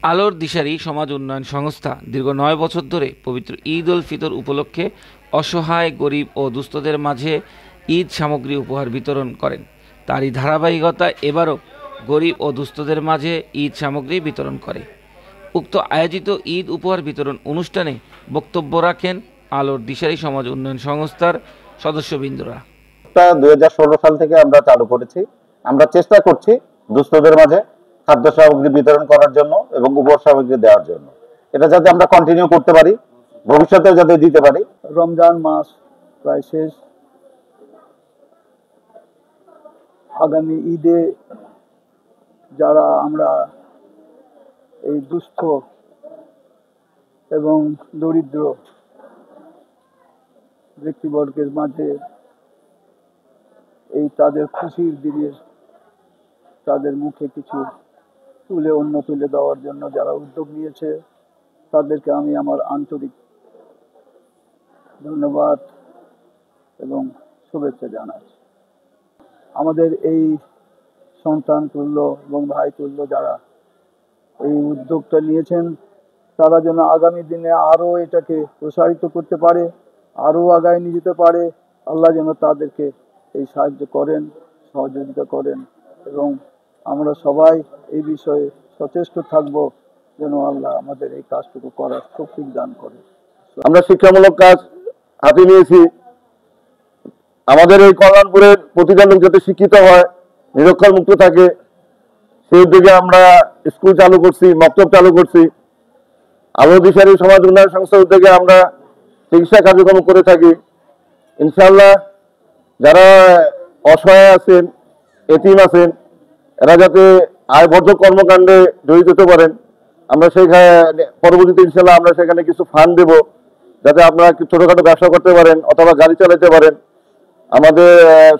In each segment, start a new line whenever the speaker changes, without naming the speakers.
আলোর দিশারি সমাজ উন্নয়ন সংস্থা দীর্ঘ 9 বছর ধরে পবিত্র ঈদ উল ফিতর উপলক্ষে অসহায় গরিব ও দুস্থদের মাঝে ঈদ সামগ্রী উপহার বিতরণ করেন। তারই ধারাবাহিকতা এবারও গরিব ও দুস্থদের মাঝে ঈদ সামগ্রী বিতরণ করে। উক্ত আয়োজিত ঈদ উপহার বিতরণ অনুষ্ঠানে বক্তব্য রাখেন আলোর দিশারি সমাজ উন্নয়ন সংস্থার সদস্যবৃন্দরা।
2016 সাল থেকে আমরা চালু করেছি। আমরা চেষ্টা করছি দুস্থদের মাঝে খাদ্য সামগ্রী বিতরণ করার জন্য এবং উপহার সামগ্রী দেওয়ার জন্য। এটা যাতে আমরা কন্টিনিউ করতে পারি, ভবিষ্যতে যাতে দিতে পারি।
রমজান মাস প্রায় শেষ, আগামী ঈদে যারা আমরা এই দুস্থ এবং দরিদ্র ব্যক্তিবর্গের মাঝে এই তাদের খুশির দিনে তাদের মুখে কিছু তুলে দেওয়ার জন্য যারা উদ্যোগ নিয়েছে তাদেরকে আমি আমার আন্তরিক ধন্যবাদ এবং শুভেচ্ছা জানাচ্ছি। আমাদের এই সন্তান তুল্য এবং ভাই তুল্য যারা এই উদ্যোগটা নিয়েছেন তারা যেন আগামী দিনে আরও এটাকে প্রসারিত করতে পারে, আরও আগায় নিয়ে যেতে পারে। আল্লাহ যেন তাদেরকে এই সাহায্য করেন, সহযোগিতা করেন এবং আমরা সবাই এই বিষয়ে সচেষ্ট থাকব যেন আল্লাহ আমাদের এই কাজটুকু করার তৌফিক দান করেন।
আমরা শিক্ষামূলক কাজ হাতে নিয়েছি। আমাদের এই কল্যাণপুরের প্রতিটা লোক যাতে শিক্ষিত হয়, নিরক্ষর মুক্ত থাকে, সেই উদ্যোগে আমরা স্কুল চালু করছি, মক্তব চালু করছি। আলো দিশারি সমাজ উন্নয়ন সংস্থার উদ্যোগে আমরা চিকিৎসা কার্যক্রম করে থাকি। ইনশাআল্লাহ যারা অসহায় আছেন, এতিম আছেন, এরা যাতে আয়বর্ধক কর্মকাণ্ডে জড়িত হতে পারেন, আমরা সেখানে পরবর্তীতে ইনশাআল্লাহ আমরা সেখানে কিছু ফান্ড দেব যাতে আপনারা ছোটখাটো ব্যবসা করতে পারেন অথবা গাড়ি চালাতে পারেন। আমাদের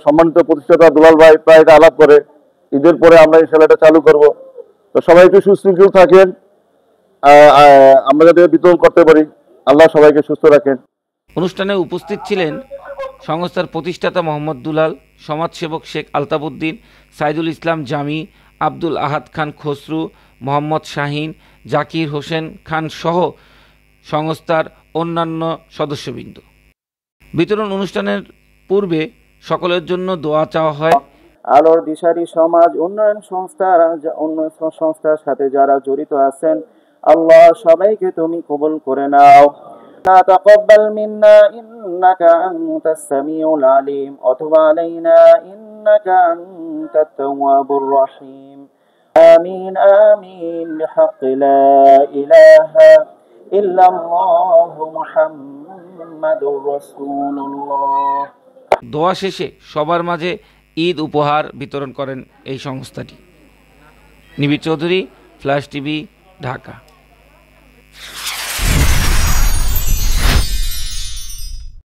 সম্মানিত প্রতিষ্ঠাতা দুলাল ভাই প্রায় এটা আলাপ করে, ঈদের পরে আমরা ইনশাআল্লাহ এটা চালু করব। তো সবাই একটু সুশৃঙ্খল থাকেন, আমরা যাতে বিতরণ করতে পারি। আল্লাহ সবাইকে সুস্থ রাখেন।
অনুষ্ঠানে উপস্থিত ছিলেন সংস্থার প্রতিষ্ঠাতা মোহাম্মদ দুলাল, সমাজসেবক শেখ আলতাফউদ্দিন, সাইদুল ইসলাম জামি, আব্দুল আহাদ খান খসরু, মোহাম্মদ শাহিন, জাকির হোসেন খান সহ সংস্থার অন্যান্য সদস্যবৃন্দ। বিতরণ অনুষ্ঠানের পূর্বে সকলের জন্য দোয়া চাওয়া হয়।
আলোর দিশারি সমাজ উন্নয়ন সংস্থার সাথে যারা জড়িত আছেন, আল্লাহ সবাইকে তুমি কবুল করে নাও। তাকাব্বাল মিন্না ইন্নাকা আনতাস সামিউল আলিম ওয়া তুব আলাইনা ইন্নাকা আনতাত তাওয়াবুর রহিম। আমিন আমিন বিহাক্কি লা ইলাহা ইল্লাল্লাহু মুহাম্মাদুর রাসূলুল্লাহ।
দোয়া শেষে সবার মাঝে ঈদ উপহার বিতরণ করেন এই সংস্থাটি। নিবিড় চৌধুরী, ফ্ল্যাশ টিভি, ঢাকা।